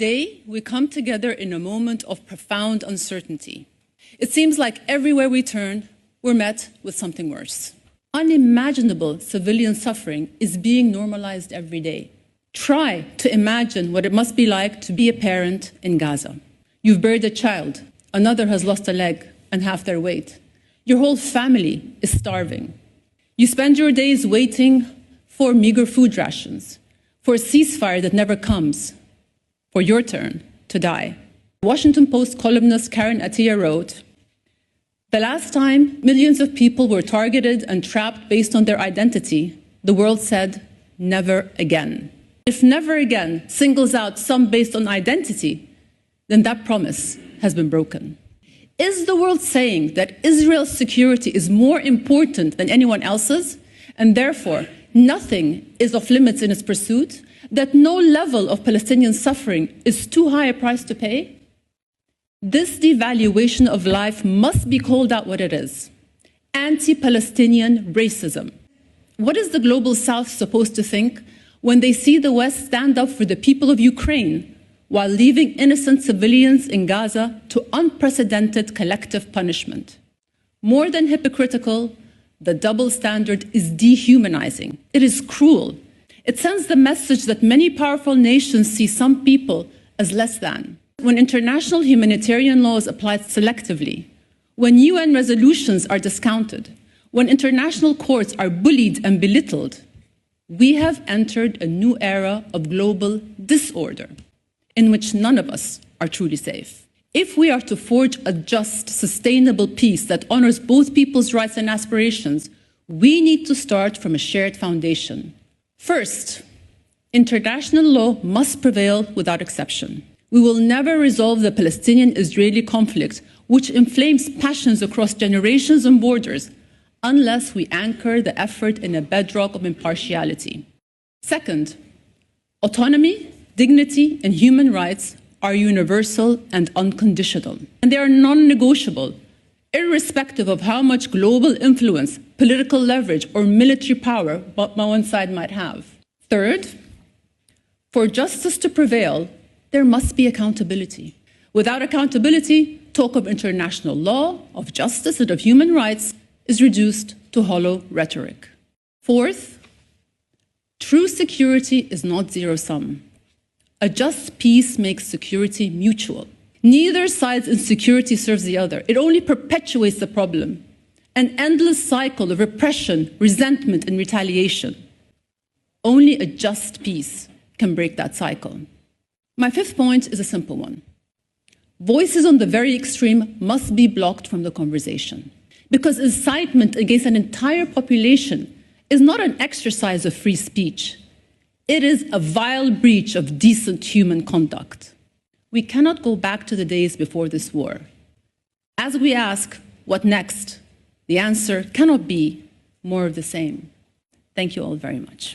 Today, we come together in a moment of profound uncertainty. It seems like everywhere we turn, we're met with something worse. Unimaginable civilian suffering is being normalized every day. Try to imagine what it must be like to be a parent in Gaza. You've buried a child, another has lost a leg and half their weight. Your whole family is starving. You spend your days waiting for meager food rations, for a ceasefire that never comes, for your turn to die. Washington Post columnist Karen Attiya wrote, "The last time millions of people were targeted and trapped based on their identity, the world said, never again." If never again singles out some based on identity, then that promise has been broken. Is the world saying that Israel's security is more important than anyone else's, and therefore nothing is off limits in its pursuit? That no level of Palestinian suffering is too high a price to pay? This devaluation of life must be called out what it is: anti-Palestinian racism. What is the global South supposed to think when they see the West stand up for the people of Ukraine while leaving innocent civilians in Gaza to unprecedented collective punishment? More than hypocritical, the double standard is dehumanizing. It is cruel. It sends the message that many powerful nations see some people as less than. When international humanitarian law is applied selectively, when UN resolutions are discounted, when international courts are bullied and belittled, we have entered a new era of global disorder in which none of us are truly safe. If we are to forge a just, sustainable peace that honors both people's rights and aspirations, we need to start from a shared foundation. First, international law must prevail without exception. We will never resolve the Palestinian-Israeli conflict, which inflames passions across generations and borders, unless we anchor the effort in a bedrock of impartiality. Second, autonomy, dignity, and human rights are universal and unconditional, and they are non-negotiable, irrespective of how much global influence, political leverage, or military power one side might have. Third, for justice to prevail, there must be accountability. Without accountability, talk of international law, of justice, and of human rights is reduced to hollow rhetoric. Fourth, true security is not zero-sum. A just peace makes security mutual. Neither side's insecurity serves the other. It only perpetuates the problem. An endless cycle of repression, resentment, and retaliation. Only a just peace can break that cycle. My fifth point is a simple one. Voices on the very extreme must be blocked from the conversation, because incitement against an entire population is not an exercise of free speech. It is a vile breach of decent human conduct. We cannot go back to the days before this war. As we ask, what next? The answer cannot be more of the same. Thank you all very much.